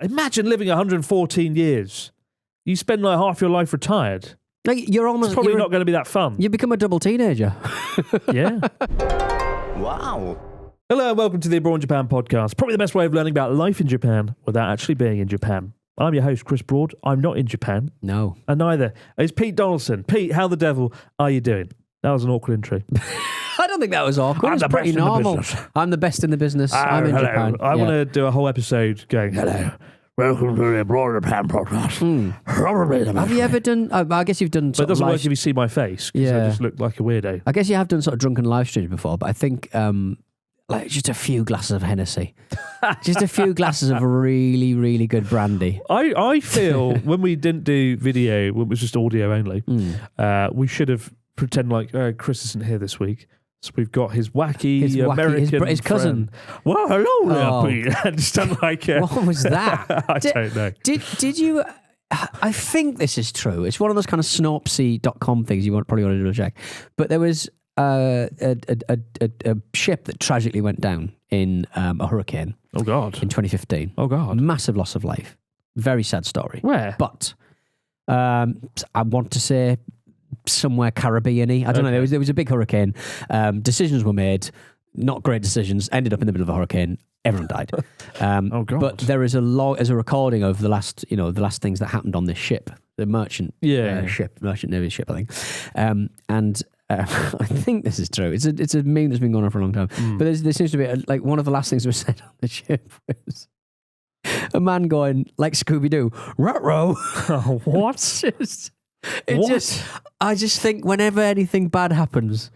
Imagine living 114 years. You spend like half your life retired. Like, It's probably not going to be that fun. You become a double teenager. Yeah. Wow. Hello and welcome to the Abroad in Japan podcast. Probably the best way of learning about life in Japan without actually being in Japan. I'm your host, Chris Broad. I'm not in Japan. No. And neither is Pete Donaldson. Pete, how the devil are you doing? That was an awkward intro. I don't think that was awkward. I'm It's the pretty best in the normal. business. I'm the best in the business. I'm in hello. Japan. I want to do a whole episode going, hello, welcome to the Abroad in Japan podcast. Probably the best Have you way. ever done... I guess you've done... But it Sort of doesn't work live, if you see my face, because I Yeah. just look like a weirdo. I guess you have done sort of drunken live streams before, but I think like just a few glasses of Hennessy. Just a few glasses of really, really good brandy. I feel when we didn't do video, when it was just audio only, we should have pretend like Chris isn't here this week. So we've got his wacky American his cousin. friend. Well, hello there, Oh. Pete. I just don't like it. What was that? I don't know. Did you... I think this is true. It's one of those kind of snopsy.com things you probably want to do a check. But there was a ship that tragically went down in a hurricane Oh, God. in 2015. Oh, God. Massive loss of life. Very sad story. Where? But I want to say somewhere Caribbean-y. I don't know. There was a big hurricane. Decisions were made. Not great decisions. Ended up in the middle of a hurricane. Everyone died. Oh, God. But there is a recording of the last things that happened on this ship, the merchant merchant navy ship, I think. And I think this is true. It's a meme that's been going on for a long time. But there seems to be like one of the last things that was said on the ship was a man going like Scooby-Doo, ruh-roh. Oh, what? I just think whenever anything bad happens,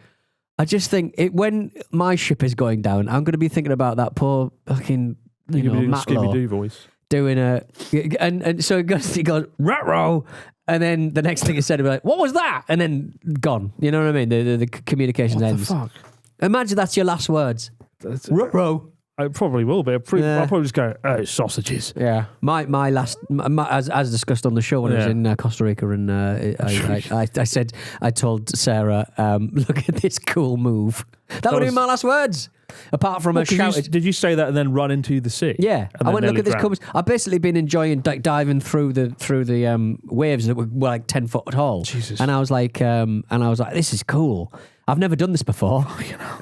I just think when my ship is going down, I'm going to be thinking about that poor fucking You're going to be doing a Matt Law Scooby-Doo voice. doing and so it goes ruh-roh, and then the next thing is said, it'll be like, what was that? And then gone. You know what I mean? The communication What ends. the fuck? Imagine that's your last words. Ruh-roh. I probably will be. I'll probably just go, oh, sausages. Yeah, my last, as discussed on the show when I was in Costa Rica, and I told Sarah, look at this cool move. That would have been my last words. Apart from a shouted. Did you say that and then run into the sea? Yeah, And I then went, look nearly at this. drowned? I've basically been enjoying diving through the waves that were like 10 foot tall. Jesus. And I was like, this is cool. I've never done this before.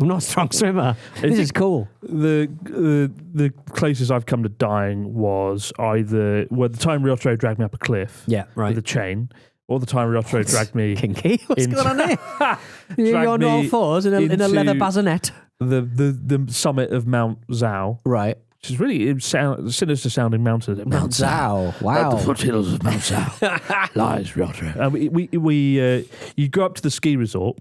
I'm not a strong swimmer. This is cool. The closest I've come to dying was either the time Ryotaro dragged me up a cliff Yeah, right. with a chain, or the time Ryotaro dragged me Kinky. What's into- going on here? You're on all fours in a leather into bassinet. the summit of Mount Zhao, Right. which is really sinister sounding mountain. Mount Zhao. Wow. At the foothills of Mount Zhao lies Ryotaro. And we you go up to the ski resort,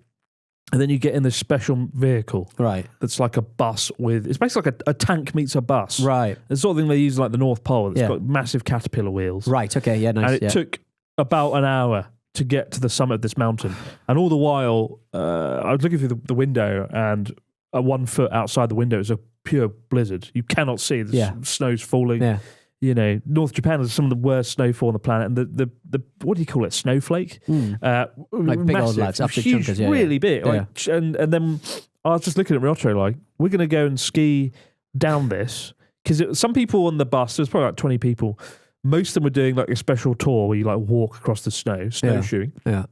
and then you get in this special vehicle. Right. That's like a bus it's basically like a tank meets a bus. Right. The sort of thing they use like the North Pole. It's Yeah. got massive caterpillar wheels. Right. Okay. Yeah. Nice. And it took about an hour to get to the summit of this mountain. And all the while, I was looking through the window, and 1 foot outside the window is a pure blizzard. You cannot see. The snow's falling. Yeah. You know, North Japan has some of the worst snowfall on the planet. And the what do you call it? Snowflake? Like big old lads, absolute huge, chunkers, yeah, really yeah. big. Like, and then I was just looking at Ryotaro like, we're going to go and ski down this. Because some people on the bus, there's probably like 20 people. Most of them were doing like a special tour where you like walk across the snow, snowshoeing. Yeah.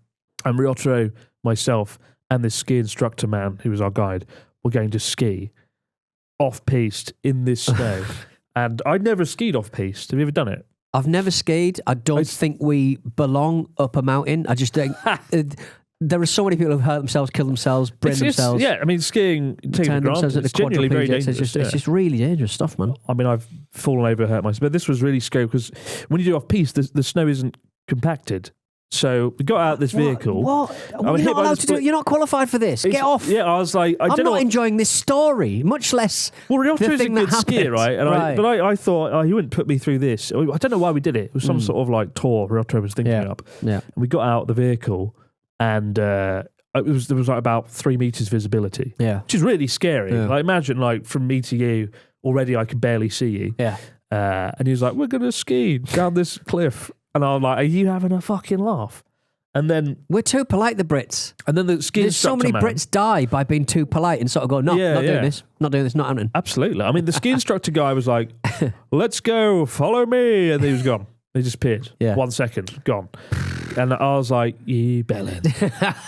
And Ryotaro, myself, and this ski instructor man who was our guide were going to ski off-piste in this snow. And I'd never skied off-piste. Have you ever done it? I've never skied. I don't think we belong up a mountain. I just think there are so many people who've hurt themselves, killed themselves, brained themselves. Yeah, I mean, skiing, taking turned for themselves granted, into it's genuinely very quadriplegics. dangerous. It's just really dangerous stuff, man. I mean, I've fallen over, hurt myself. But this was really scary because when you do off-piste, the snow isn't compacted. So we got out this vehicle. What? You're not allowed to do it. You're not qualified for this. Get off. Yeah, I was like, I'm not enjoying this story, much less Well, the Ryotaro's a thing that good skier, happened. right? And Right. I thought, he wouldn't put me through this. I don't know why we did it. It was some sort of like tour Ryotaro was thinking up. Yeah. And we got out the vehicle, and there was like about 3 meters visibility. Yeah. Which is really scary. Yeah. Like imagine like from me to you, already I could barely see you. Yeah. And he was like, we're going to ski down this cliff. And I'm like, are you having a fucking laugh? And then We're too polite, the Brits. the ski There's so many instructor man- Brits die by being too polite and sort of go, no, Yeah, not yeah. doing this, not doing this, not happening. Absolutely. I mean, the ski instructor guy was like, let's go, follow me. And he was gone. He just appeared. Yeah. 1 second, gone. And I was like, you bellend.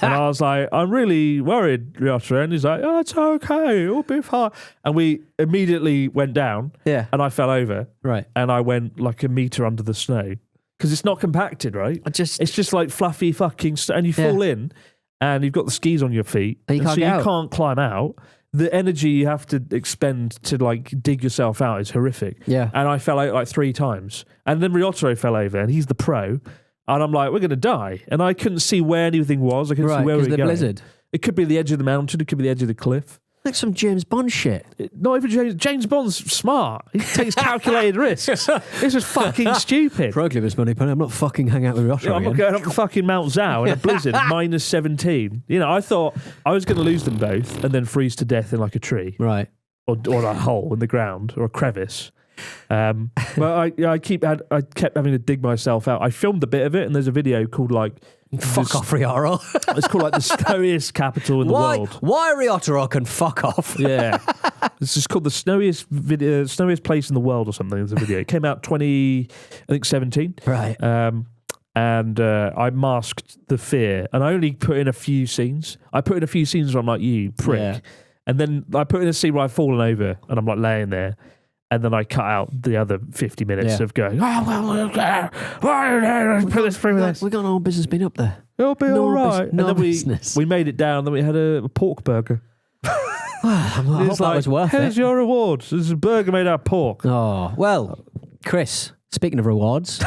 And I was like, I'm really worried, Ryota. And he's like, oh, it's okay. It'll be fine. And we immediately went down. Yeah. And I fell over. Right. And I went like a meter under the snow. Because it's not compacted, right? It's just like fluffy fucking snow. And you fall in and you've got the skis on your feet. And you can't so get you out. can't climb out. The energy you have to expend to like dig yourself out is horrific. Yeah. And I fell out like 3 times. And then Ryotaro fell over and he's the pro. And I'm like, we're going to die. And I couldn't see where anything was. I couldn't see where we were the going. blizzard. It could be the edge of the mountain. It could be the edge of the cliff. Like some James Bond shit. Not even James Bond's smart. He takes calculated risks. This is fucking stupid. Frankly, Miss Moneypenny, I'm not fucking hanging out with Ryota I'm not again. going up to fucking Mount Zhao in a blizzard, minus 17. You know, I thought I was going to lose them both and then freeze to death in like a tree. Right. Or a hole in the ground or a crevice. But I kept having to dig myself out. I filmed a bit of it, and there's a video called like Fuck off, Ryota. It's called like the snowiest capital in the world. Why Ryota can fuck off? Yeah, this is called the snowiest place in the world or something. There's a video. It came out 2017. Right. And I masked the fear, and I only put in a few scenes. I put in a few scenes where I'm like, you prick. Yeah. And then I put in a scene where I've fallen over and I'm like laying there. And then I cut out the other 50 minutes of going, oh, well, put this through this. We got no business being up there. It'll be all right. No and then business. we made it down. Then we had a pork burger. I hope that was worth Here's it. your reward. There's a burger made out of pork. Oh, well, Chris, speaking of rewards,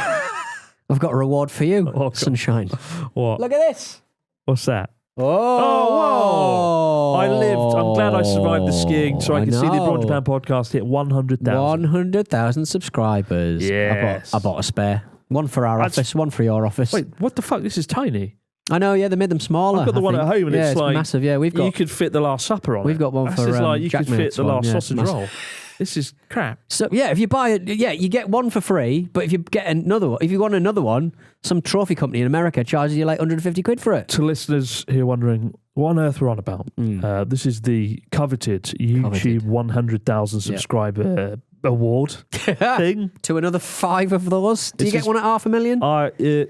I've got a reward for you, God. Sunshine. What? Look at this. What's that? Oh, whoa. I lived. I'm glad I survived the skiing so I can see the Abroad Japan podcast hit 100,000. 100,000 subscribers. Yes. I bought a spare. One for our office, one for your office. Wait, what the fuck? This is tiny. I know, yeah, they made them smaller. I've got the one at home and yeah, it's like massive. Yeah, we've got. You could fit the Last Supper on We've it. got one This for is like you Jack could fit Minutes the one, last yeah, sausage massive. roll. This is crap. So yeah, if you buy it, you get one for free. But if you get another one, if you want another one, some trophy company in America charges you like 150 quid for it. To listeners who are wondering what on earth we're on about, this is the coveted YouTube 100,000 subscriber award thing. To another 5 of those. Do you get one at 500,000?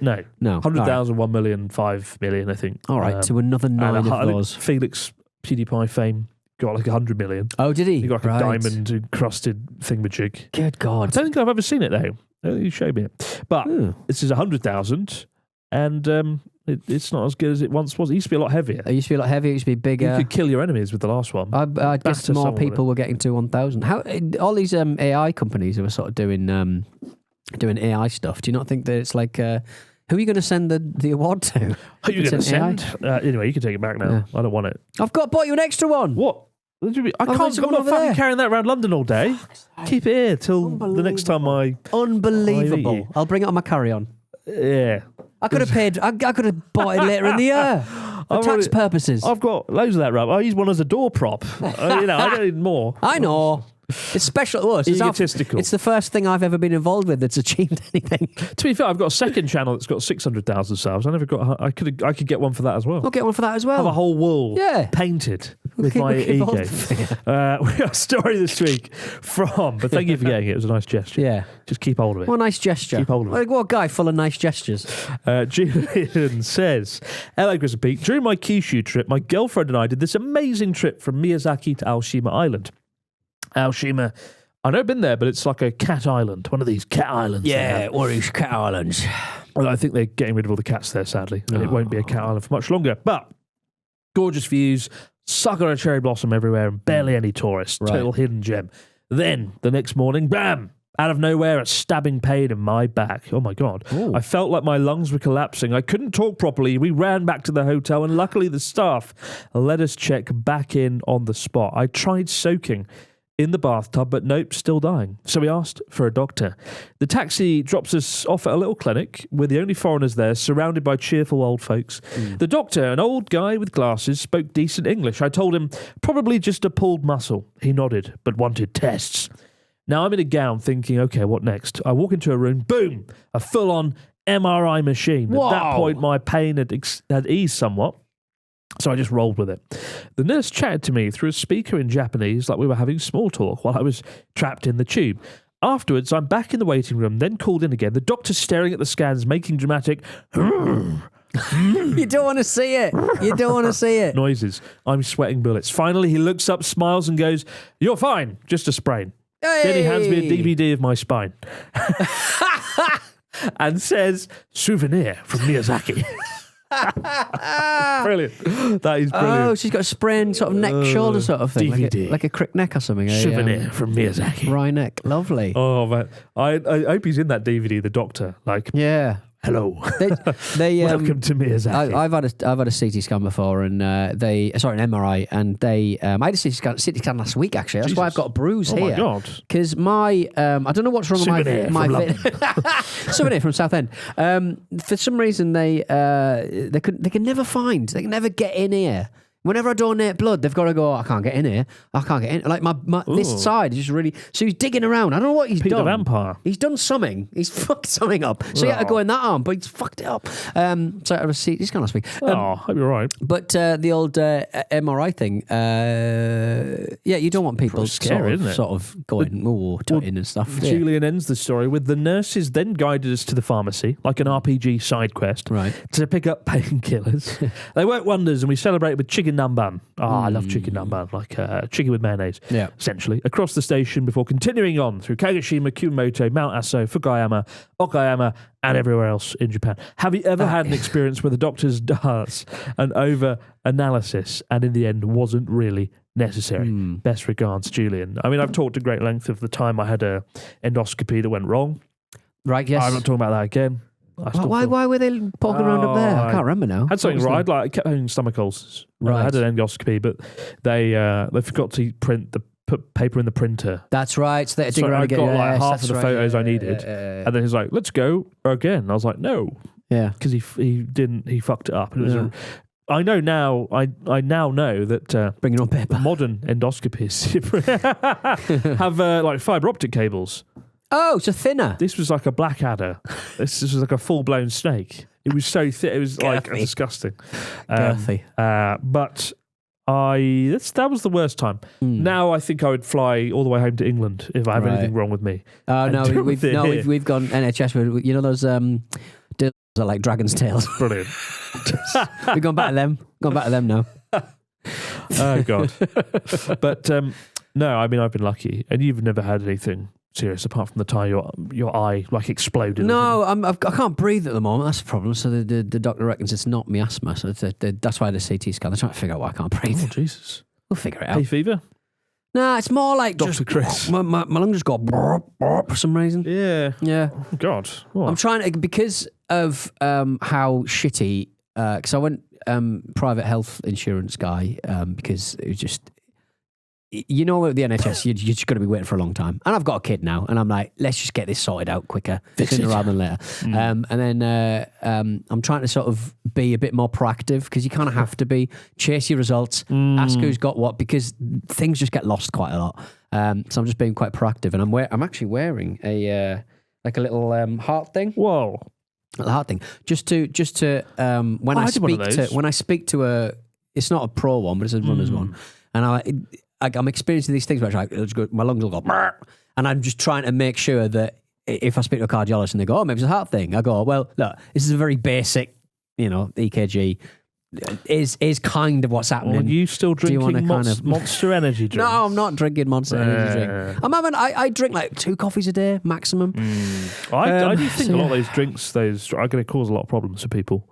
No. No. 100,000, 1 million, 5 million, I think. All right, to another 9 and of those. Felix PewDiePie fame got like 100 million. Oh, did he? He got like a diamond encrusted thingamajig. Good God. I don't think I've ever seen it though. I don't think you showed me it. But this is 100,000 and it's not as good as it once was. It used to be a lot heavier. It used to be a lot heavier. It used to be bigger. You could kill your enemies with the last one. I guess Batter more someone with people were getting to 1,000. How all these AI companies who are sort of doing AI stuff? Do you not think that it's like who are you going to send the award to? Who are you going to AI? send? Anyway, you can take it back now. Yeah. I don't want it. I've bought you an extra one. What? I can't. I'm there's one not over fucking there. carrying that around London all day. Keep it here till the next time I. Unbelievable. you. I'll bring it on my carry-on. Yeah. I could have paid. I could have bought it later in the year for tax purposes. I've got loads of that rubber. I use one as a door prop. I don't need more. I know. It's special to us. Egotistical. It's the first thing I've ever been involved with that's achieved anything. To be fair, I've got a second channel that's got 600,000 subs. I could get one for that as well. I'll get one for that as well. Have a whole wall Yeah. painted with my We'll keep ego. all We got a story this week from, but thank you for getting it. It was a nice gesture. Yeah. Just keep hold of it. What a nice gesture. Keep hold of it. Like, what a guy full of nice gestures. Julian says, hello, Chris and Pete. During my Kyushu trip, my girlfriend and I did this amazing trip from Miyazaki to Aoshima Island. Aoshima, I've never been there, but it's like a cat island, one of these cat islands. Orange Cat Islands. Well, I think they're getting rid of all the cats there, sadly, and it won't be a cat island for much longer. But gorgeous views, sakura cherry blossom everywhere, and barely any tourists. Right. Total hidden gem. Then, the next morning, bam! Out of nowhere, a stabbing pain in my back. Oh my God. Ooh. I felt like my lungs were collapsing. I couldn't talk properly. We ran back to the hotel, and luckily the staff let us check back in on the spot. I tried soaking in the bathtub, but nope, still dying. So we asked for a doctor. The taxi drops us off at a little clinic. We're the only foreigners there, surrounded by cheerful old folks. The doctor, an old guy with glasses, spoke decent English. I told him, probably just a pulled muscle. He nodded, but wanted tests. Now I'm in a gown thinking, okay, what next? I walk into a room, boom, a full-on MRI machine. Whoa. At that point, my pain had eased somewhat. So I just rolled with it. The nurse chatted to me through a speaker in Japanese like we were having small talk while I was trapped in the tube. Afterwards, I'm back in the waiting room, then called in again. The doctor's staring at the scans, making dramatic You don't want to see it. You don't want to see it. noises. I'm sweating bullets. Finally, he looks up, smiles, and goes, "You're fine, just a sprain." Then he hands me a DVD of my spine and says, "Souvenir from Miyazaki." Brilliant. That is brilliant. Oh, she's got a sprained sort of neck, shoulder sort of thing. DVD. Like a crick neck or something. Souvenir from Miyazaki. Wry neck. Lovely. Oh, man. I hope he's in that DVD, the doctor. Like, Yeah. hello. They Welcome to Miyazaki. I've had a CT scan before, and an MRI, and they I had a CT scan last week actually. That's why I've got a bruise Oh, here. my God. Because I don't know what's wrong Souvenir with my from souvenir from Southend. For some reason they can never find. They can never get in here. Whenever I donate blood, they've got to go, I can't get in here. I can't get in. Like my this side is just really... So he's digging around. I don't know what he's Peter done. Vampire. He's done something. He's fucked something up. So he had to go in that arm, but he's fucked it up. So I was he's gone last week. I hope you're right. But the old MRI thing, you don't want people Scary, isn't it? sort of going, tutting and stuff. do you? Julian ends the story with the nurses then guided us to the pharmacy, like an RPG side quest, Right. to pick up painkillers. They work wonders, and we celebrate with chicken namban. I love chicken namban, like chicken with mayonnaise, Yeah. essentially, across the station before continuing on through Kagoshima, Kumamoto, Mount Aso, Fukuyama, Okayama, and everywhere else in Japan. Have you ever had an experience where the doctors does an over-analysis and in the end wasn't really necessary? Best regards, Julian. I mean, I've talked at great length of the time I had a endoscopy that went wrong. Right, yes. I'm not talking about that again. Why were they poking around up there? I can't remember now. Had something right. Like I kept having stomach ulcers. Right. I had an endoscopy, but they forgot to put paper in the printer. That's right. So, So I got like half of the photos I needed, and then he's like, "Let's go again." I was like, "No," Yeah. because he fucked it up. And it was I know now. I now know that Bring it on paper. modern endoscopies have like fiber optic cables. Oh, so thinner. This was like a blackadder. This was like a full blown snake. It was so thick. It was like Girthy. disgusting. Girthy. But that was the worst time. Now I think I would fly all the way home to England if I have anything wrong with me. Oh And no, deal we've with it here. we've gone NHS. You know those dildos are like dragon's tails. Brilliant. We've gone back to them. Gone back to them now. Oh God. But no, I mean I've been lucky, and you've never had anything serious apart from the time your eye like exploded. No, I can't breathe at the moment. That's the problem. So the doctor reckons it's not me asthma. So that's why the CT scan. They're trying to figure out why I can't breathe. Oh Jesus. We'll figure it Hay out. fever. No, it's more like Dr. just Chris. My lungs just got for some reason. Yeah. Yeah. Oh, God. What? I'm trying to, because of how shitty, because I went private health insurance guy, because it was just, you know, with the NHS, you're just going to be waiting for a long time. And I've got a kid now, and I'm like, let's just get this sorted out quicker, sooner rather than later. And then I'm trying to sort of be a bit more proactive, because you kind of have to be, chase your results, ask who's got what, because things just get lost quite a lot. So I'm just being quite proactive, and I'm actually wearing a like a little heart thing. Whoa. The heart thing, just to when I speak to a, it's not a pro one, but it's a runner's one, and I'm experiencing these things where it's like, my lungs will go, "Brr," and I'm just trying to make sure that if I speak to a cardiologist and they go, oh, maybe it's a heart thing, I go, well, look, this is a very basic, EKG. Is kind of what's happening. Are you still drinking Monster Energy drinks? No, I'm not drinking Monster Energy drink. I drink like 2 coffees a day maximum. I do think a lot of those drinks, are going to cause a lot of problems for people.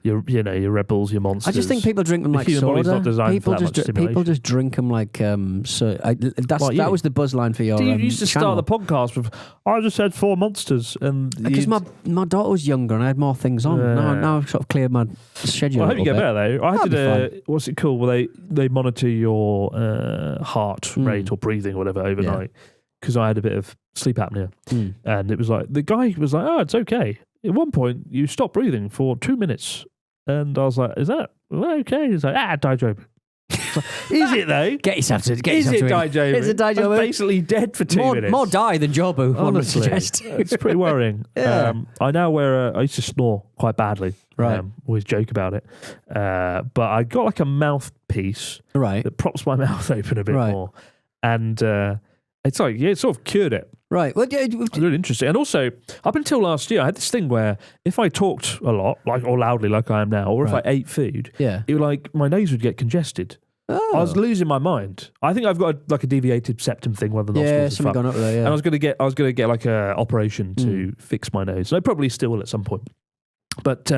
Your Red Bulls, your Monsters. I just think people drink them like soda. People just drink them like that was the buzz line for your. You used to channel. start the podcast with, I just had 4 Monsters, and because my daughter was younger and I had more things on. Now I've sort of cleared my schedule. Well, I hope you get better though. I That'd did what's it called? Where they monitor your heart rate or breathing or whatever overnight, because I had a bit of sleep apnea, and it was like the guy was like, "Oh, it's okay." At one point, you stopped breathing for 2 minutes, and I was like, "Is that okay?" He's like, "Died. Is it though? Get yourself to Is it in. Daijobu? It's a Daijobu. I'm basically dead for 2 minutes. More die than Jobu, one would Honestly, suggest. it's pretty worrying. Yeah. I now I used to snore quite badly. Right. Always joke about it. But I got like a mouthpiece Right. that props my mouth open a bit Right. more. And it's like, it sort of cured it. Right. Well, It's really interesting. And also, up until last year, I had this thing where if I talked a lot, or loudly like I am now, or if I ate food, yeah. it would my nose would get congested. Oh. I was losing my mind. I think I've got a deviated septum thing where the nostrils Yeah, are something fucked. gone up there, yeah. And I was gonna get like a operation to fix my nose. And I probably still will at some point. But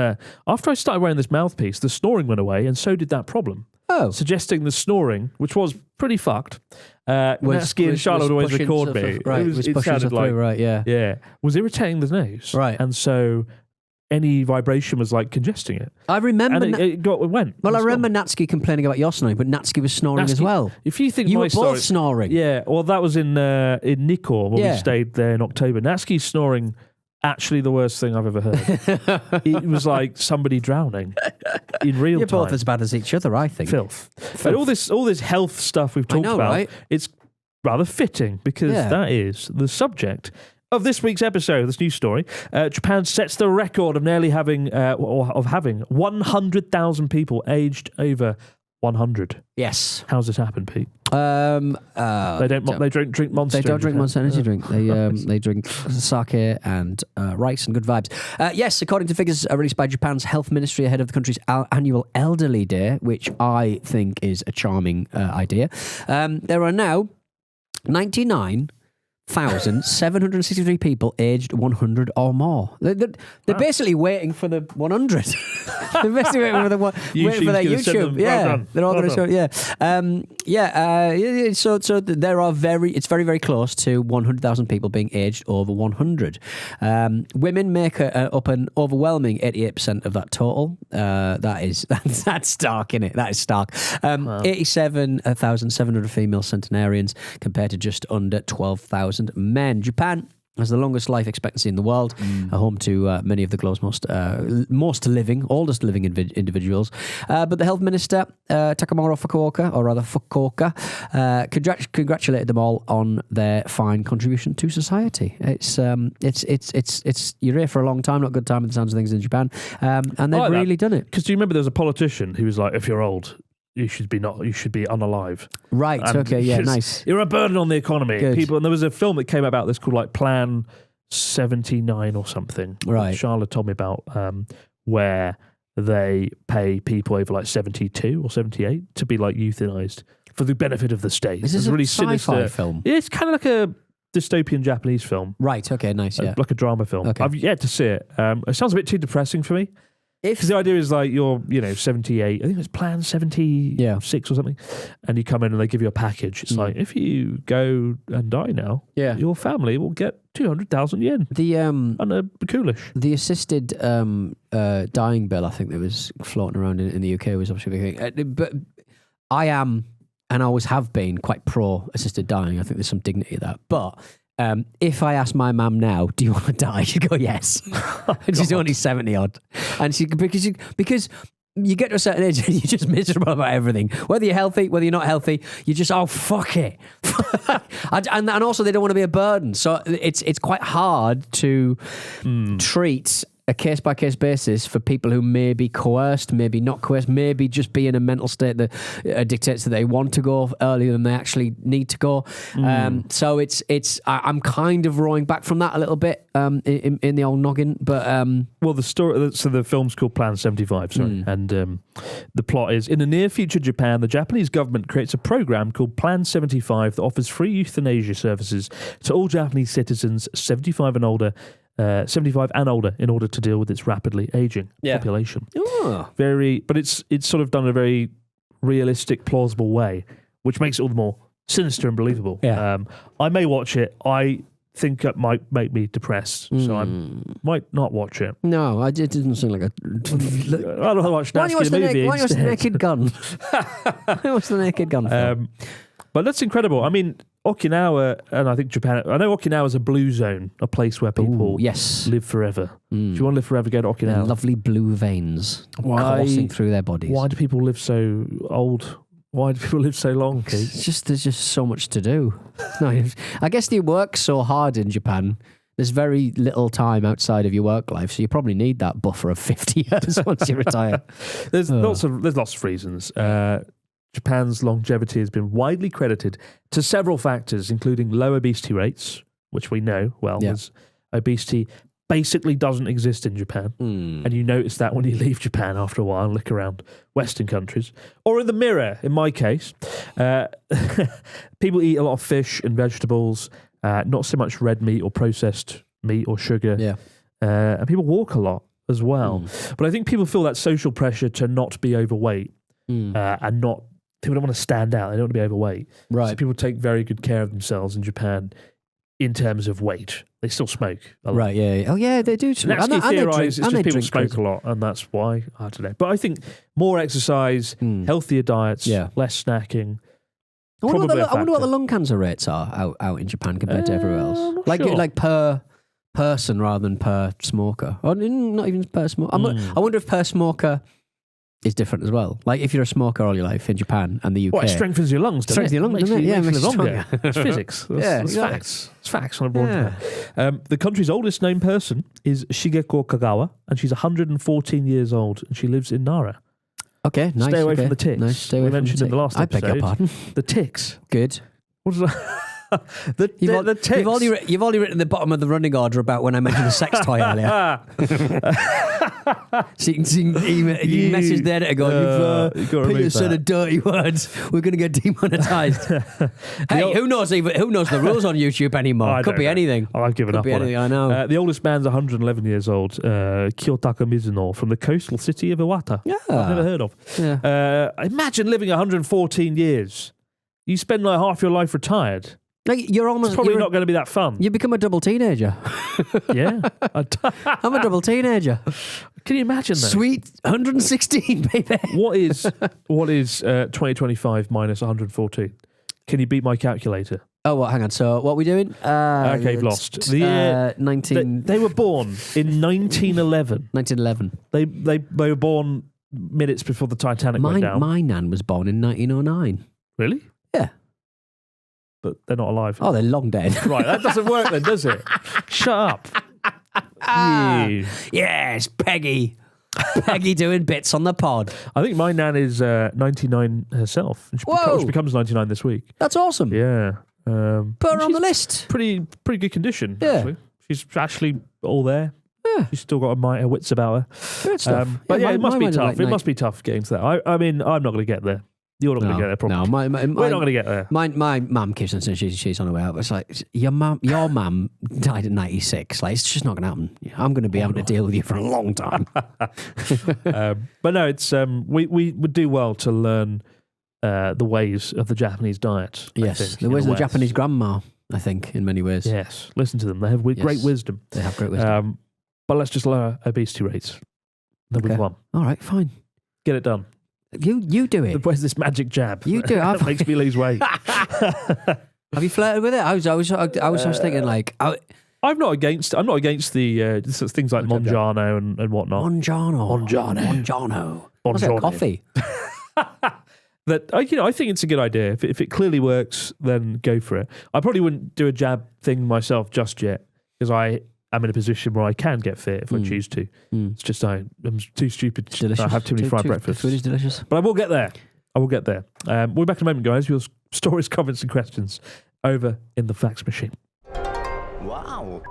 after I started wearing this mouthpiece, the snoring went away, and so did that problem. Oh. Suggesting the snoring, which was pretty fucked. Natsuki and Charlotte would always pushing record stuff me. up, right, was It pushing sounded stuff like, through, right, yeah. yeah, was irritating the nose. Right. And so any vibration was like congesting it. I remember... And it went. Well, I It's remember gone. Natsuki complaining about your snoring, but Natsuki was snoring as Natsuki- well. If you think You my were both snoring. Yeah, well, that was in Nikko when Yeah. we stayed there in October. Natsuki's snoring, actually the worst thing I've ever heard. It was like somebody drowning in real You're time. both as bad as each other, I think. Filth. But all this health stuff we've talked know, about, right? it's rather fitting because Yeah. that is the subject of this week's episode, this news story. Japan sets the record of nearly having 100,000 people aged over 100. Yes. How's this happened, Pete? They don't drink Monster. They don't in drink Japan. Monster Energy drink. They drink sake and rice and good vibes. Yes, according to figures released by Japan's health ministry ahead of the country's annual Elderly Day, which I think is a charming idea, there are now 99,763 people aged 100 or more. They're basically waiting for the 100. They're basically waiting for waiting for their YouTube's gonna send YouTube. them. Yeah, Well done. they're all Well going to show. Yeah, So there are it's very close to 100,000 people being aged over 100. Women make up an overwhelming 88% of that total. That's stark, isn't it? That is stark. 87,700 female centenarians compared to just under 12,000 men. Japan has the longest life expectancy in the world, home to many of the globe's oldest living individuals. But the health minister, Takamaro Fukuoka, congratulated them all on their fine contribution to society. It's you're here for a long time, not a good time with the sounds of things in Japan, and they've really done it. Because do you remember there was a politician who was like, if you're old, you should be unalive. Right. And Okay. Yeah. because Nice. You're a burden on the economy. Good. People, and there was a film that came about this called like Plan 79 or something. Right. That Charlotte told me about where they pay people over like 72 or 78 to be like euthanized for the benefit of the state. Is this It's a really sci-fi sinister film? It's kind of like a dystopian Japanese film. Right. Okay. Nice. Yeah. Like a drama film. Okay. I've yet to see it. It sounds a bit too depressing for me. Because the idea is like you're, 78. I think it's Plan 76 or something, and you come in and they give you a package. It's like if you go and die now, your family will get 200,000 yen and a coolish. The assisted dying bill, I think that was floating around in the UK, was obviously a big thing. But I am, and always have been, quite pro assisted dying. I think there's some dignity in that. But if I ask my mum now, do you want to die? She'd go, yes. And she's only 70 odd. And because you get to a certain age and you're just miserable about everything. Whether you're healthy, whether you're not healthy, you just, fuck it. and also they don't want to be a burden. So it's quite hard to treat a case-by-case basis for people who may be coerced, maybe not coerced, maybe just be in a mental state that dictates that they want to go earlier than they actually need to go. So I'm kind of rowing back from that a little bit in the old noggin. But well, the story. So the film's called Plan 75. Sorry, and the plot is: in the near future, Japan, the Japanese government creates a program called Plan 75 that offers free euthanasia services to all Japanese citizens 75 and older in order to deal with its rapidly aging population. But it's sort of done in a very realistic, plausible way, which makes it all the more sinister and believable. I may watch it. I think it might make me depressed, so I might not watch it. No, it didn't seem like a... I'd rather watch Natsuki the movie Why do you watch the instead. Naked Gun? Why watch the Naked Gun film? But that's incredible. I mean, Okinawa, and I think Japan, I know Okinawa is a blue zone, a place where people live forever. Do you want to live forever, go to Okinawa. Lovely blue veins coursing through their bodies. Why do people live so old Why do people live so long, Keith? It's just there's just so much to do. No, I guess they work so hard in Japan. There's very little time outside of your work life, so you probably need that buffer of 50 years once you retire. There's lots of reasons. Japan's longevity has been widely credited to several factors, including low obesity rates, which we know well, as obesity basically doesn't exist in Japan. And you notice that when you leave Japan after a while and look around Western countries. Or in the mirror, in my case. People eat a lot of fish and vegetables, not so much red meat or processed meat or sugar. Yeah. And people walk a lot as well. But I think people feel that social pressure to not be overweight and not... People don't want to stand out. They don't want to be overweight. Right. So people take very good care of themselves in Japan in terms of weight. They still smoke a lot. Right, yeah. Oh, yeah, they do smoke. And actually theorise it's just people smoke crazy. a lot, and that's why, I don't know. But I think more exercise, healthier diets, less snacking. I wonder what the lung cancer rates are out in Japan compared to everywhere else. Like per person rather than per smoker. Or not even per smoker. I wonder if per smoker is different as well. Like if you're a smoker all your life in Japan and the UK. Well, it strengthens your lungs, doesn't it? Strengthens your lungs, doesn't it? Yeah, makes makes you you live longer. It's physics. It's facts. It's facts on a broad level. The country's oldest known person is Shigeko Kagawa, and she's 114 years old, and she lives in Nara. Okay, nice. Stay away from the ticks. Nice, stay away we from mentioned the in the last episode. I beg your pardon. The ticks. Good. What is that? the ticks. You've only written the bottom of the running order about when I mentioned the sex toy earlier. So you can message the editor going, Peter said a dirty words. We're going to get demonetized. Hey, who knows the rules on YouTube anymore? Could be anything. I've given up on it. I know. The oldest man's 111 years old, Kiyotaka Mizuno, from the coastal city of Iwata. Yeah. I've never heard of. Yeah. Imagine living 114 years. You spend like half your life retired. Like you're almost it's probably not going to be that fun. You become a double teenager. Yeah. I'm a double teenager. Can you imagine that? Sweet 116, baby. What is 2025 minus 114? Can you beat my calculator? Oh, what? Hang on. So, what are we doing? Okay, you've lost. The year 19... They were born in 1911. 1911. They were born minutes before the Titanic went down. My nan was born in 1909. Really? Yeah. But they're not alive. Oh, they're long dead. Right, that doesn't work then, does it? Shut up. You. Yes, Peggy. Peggy doing bits on the pod. I think my nan is 99 herself. She becomes 99 this week. That's awesome. Yeah. Put her on the list. Pretty good condition, Yeah. actually. She's actually all there. Yeah. She's still got her wits about her. Good stuff. But it must be tough. It must be tough getting to that. I mean, I'm not going to get there. You're not going to get there, probably. No, we're not going to get there. My mum keeps on saying she's on her way out. It's like your mum died at 96. Like it's just not going to happen. I'm going to be able to deal with you for a long time. But no, it's we would do well to learn the ways of the Japanese diet. Yes, the ways of the Japanese grandma. I think in many ways. Yes, listen to them. They have great wisdom. They have great wisdom. But let's just lower obesity rates. Then we've won. All right, fine. Get it done. You do it. Where's this magic jab? You do it. That makes me lose weight. Have you flirted with it? I was thinking like I'm not against the things like Monjano and whatnot. Monjano. What's that, coffee? That I think it's a good idea. If it clearly works, then go for it. I probably wouldn't do a jab thing myself just yet because I am in a position where I can get fit if I choose to. It's just I'm too stupid. Delicious. I have too many fried breakfasts. Food is delicious. But I will get there. We'll be back in a moment, guys. Your stories, comments, and questions over in the fax machine. Wow.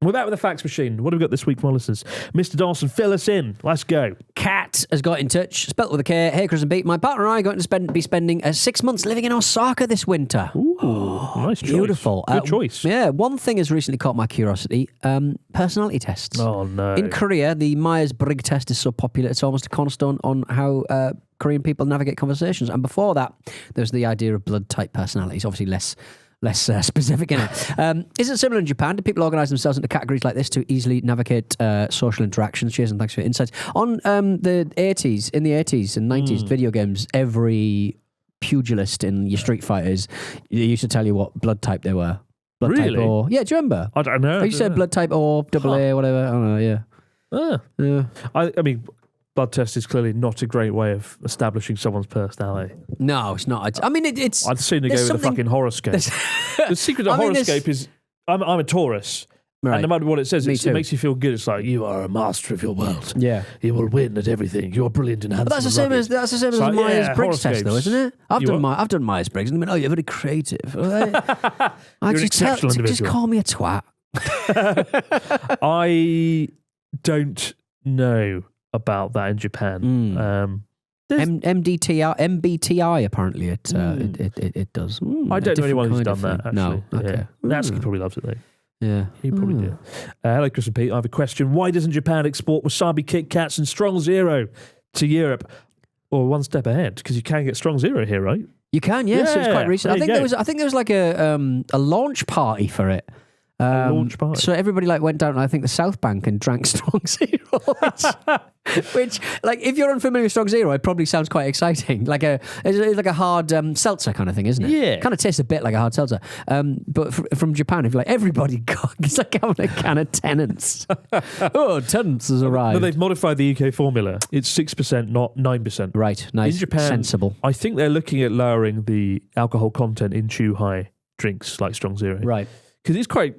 We're back with the fax machine. What have we got this week from our listeners? Mr. Dawson, fill us in. Let's go. Kat has got in touch, spelt with a K. Hey, Chris and Pete, my partner and I are going to be spending 6 months living in Osaka this winter. Ooh, nice choice. Beautiful. Good choice. Yeah, one thing has recently caught my curiosity, personality tests. Oh, no. In Korea, the Myers-Briggs test is so popular, it's almost a cornerstone on how Korean people navigate conversations. And before that, there's the idea of blood-type personalities, obviously less specific in it. Is it similar in Japan? Do people organise themselves into categories like this to easily navigate social interactions? Cheers and thanks for your insights. On the 80s, in the 80s and 90s, video games, every pugilist in your Street Fighters, they used to tell you what blood type they were. Blood Really? type or... Yeah, do you remember? I don't know. You said blood type or AA, whatever. I don't know, yeah. Yeah. I mean, blood test is clearly not a great way of establishing someone's personality. No, it's not. I mean, it's. I'd sooner go with a fucking horoscope. The secret of horoscope is I'm a Taurus. Right. And no matter what it says, it too. makes you feel good. It's like, you are a master of your world. Yeah. You will win at everything. You're brilliant and handsome. But that's the same as like, Myers-Briggs test, though, isn't it? I've You done Myers-Briggs, and they went, "Oh, you're very creative." I You're an exceptional just individual. call me a twat. I don't know about that in Japan. MBTI apparently it does. I don't know anyone who's done that, actually. No, okay. Natsuki probably loves it, though. Yeah, He probably did. Hello, Chris and Pete. I have a question. Why doesn't Japan export wasabi Kit Kats and Strong Zero to Europe? Or one step ahead, because you can get Strong Zero here, right? You can, yes. It was quite recent. I think there was like a launch party for it. Launch party. So everybody like went down, I think, the South Bank and drank Strong Zero, which like if you're unfamiliar with Strong Zero, it probably sounds quite exciting. It's like a hard seltzer kind of thing, isn't it? Yeah. Kind of tastes a bit like a hard seltzer. But from Japan, if you're like everybody got, it's like having a can of Tennent's. Tennent's has arrived. No, they've modified the UK formula. It's 6%, not 9%. Right, nice. In Japan, sensible. I think they're looking at lowering the alcohol content in Chuhai drinks like Strong Zero. Right. Because it's pretty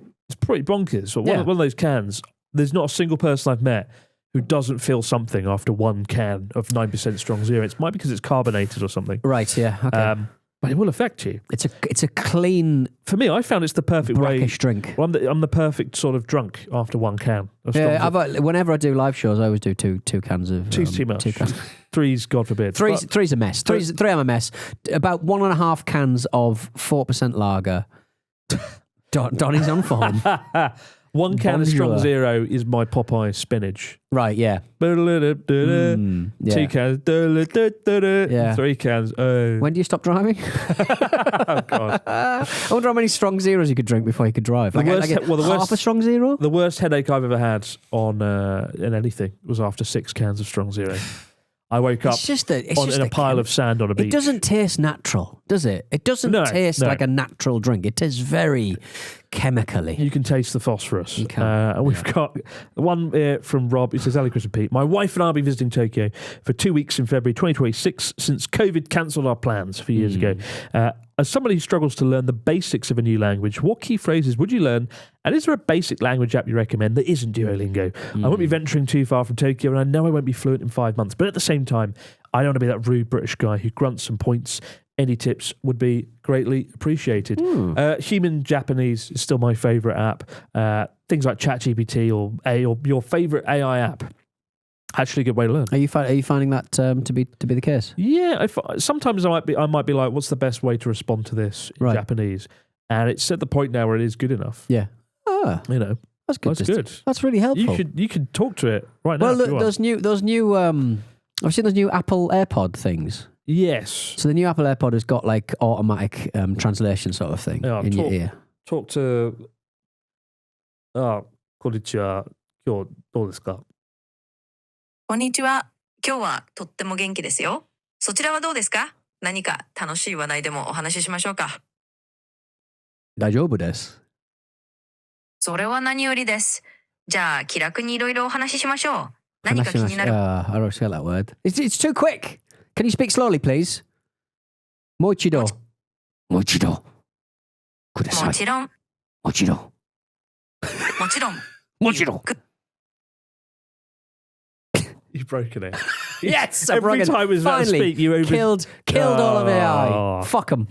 bonkers. But one of those cans, there's not a single person I've met who doesn't feel something after one can of 9% Strong Zero. It might be because it's carbonated or something. Right, yeah. Okay. But it will affect you. It's a clean, For me, I found it's the perfect way. brackish drink. Well, I'm the perfect sort of drunk after one can of Strong Zero. Whenever I do live shows, I always do two cans of. Two's too much. 2 cans. Three's, God forbid. Three's a mess. Three I'm a mess. About 1.5 cans of 4% lager. Donnie's on form. One can of Strong Bonjour. Zero is my Popeye spinach. Right, yeah. 2 yeah. cans. Yeah. 3 cans. Oh. When do you stop driving? Oh, God. I wonder how many Strong Zeros you could drink before you could drive. The worst- half a Strong Zero? The worst headache I've ever had on in anything was after 6 cans of Strong Zero. I woke up in a pile of sand on a beach. It doesn't taste natural, does it? It doesn't taste like a natural drink. It tastes very chemically. You can taste the phosphorus. You can. And we've got one from Rob. He says, "Hello, Chris and Pete. My wife and I will be visiting Tokyo for 2 weeks in February 2026 since COVID cancelled our plans a few years ago. As somebody who struggles to learn the basics of a new language, what key phrases would you learn? And is there a basic language app you recommend that isn't Duolingo? I won't be venturing too far from Tokyo, and I know I won't be fluent in 5 months. But at the same time, I don't want to be that rude British guy who grunts and points. Any tips would be greatly appreciated. Human Japanese is still my favourite app. Things like ChatGPT or your favourite AI app. Actually, a good way to learn. Are you finding that to be the case? Yeah, sometimes I might be like, what's the best way to respond to this in Japanese? And it's at the point now where it is good enough. Yeah. You know, that's good. That's good. That's really helpful. You could talk to it right now. Well, look, those new. I've seen those new Apple AirPod things. Yes. So the new Apple AirPod has got like automatic translation sort of thing in your ear. Talk to. こんにちは。今日どうですか? こんにちは。今日はとっても元気ですよ。そちらはどうですか？何か楽しい話題でもお話ししましょうか。大丈夫です。それは何よりです。じゃあ気楽にいろいろお話ししましょう。何か気になる。I don't spell that word. It's too quick. Can you speak slowly, please? もう一度。もう一度。ください。もちろん。もちろん。もちろん。もちろん。You've broken it. Yes, every time I was about to speak, you killed all of AI. Fuck them.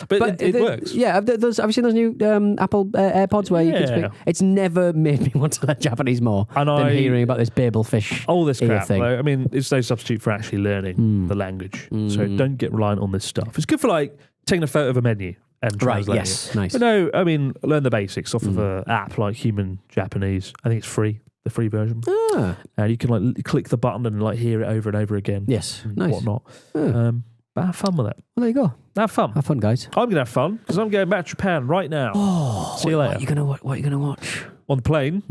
But it works. Yeah, have you seen those new Apple AirPods where you can speak? It's never made me want to learn Japanese more than hearing about this Babel fish. All this crap. Thing. I mean, it's no substitute for actually learning the language. So don't get reliant on this stuff. It's good for like taking a photo of a menu and translating yes, it. Nice. But no, I mean, learn the basics off of an app like Human Japanese. I think it's free. The free version. And you can like click the button and like hear it over and over again. Yes, and nice. whatnot. But have fun with it. Well, there you go. Have fun. Have fun, guys. I'm gonna have fun because I'm going back to Japan right now. See you later. What are you gonna watch on the plane?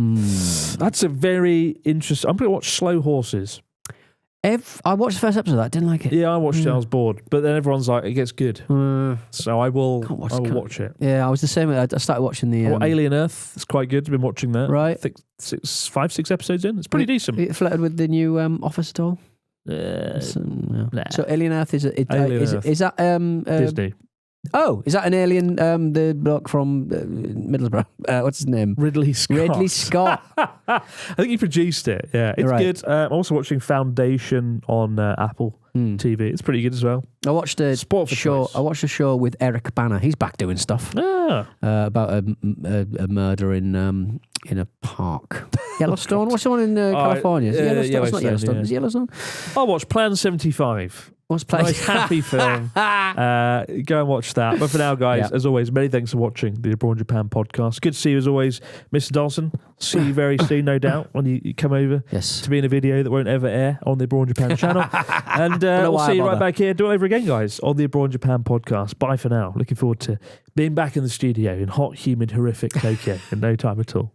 That's a very interesting. I'm gonna watch Slow Horses. I watched the first episode of that. Didn't like it. Yeah, I watched it. I was bored, but then everyone's like, it gets good, so I will watch it. Yeah, I was the same. I started watching the Alien Earth. It's quite good. I've been watching that. Right. I think 5-6 episodes in. It's pretty decent. It flirted with the new Office at all? No. So Alien Earth is that Disney. Oh, is that an alien? The bloke from Middlesbrough. What's his name? Ridley Scott. Ridley Scott. I think he produced it. Yeah, it's Right. good. I'm also watching Foundation on Apple TV. It's pretty good as well. I watched a Sport for show. choice. I watched a show with Eric Bana. He's back doing stuff about a murder in a park. Yellowstone. What's the one in California? Is it Yellowstone? It's not Yellowstone. Yeah. Is it Yellowstone? I watched Plan 75. What's playing? Nice happy film. Go and watch that. But for now, guys, as always, many thanks for watching the Abroad Japan podcast. Good to see you as always, Mr. Dawson. See you very soon, no doubt, when you come over to be in a video that won't ever air on the Abroad Japan channel. And we'll see you right back here. Do it over again, guys, on the Abroad Japan podcast. Bye for now. Looking forward to being back in the studio in hot, humid, horrific Tokyo in no time at all.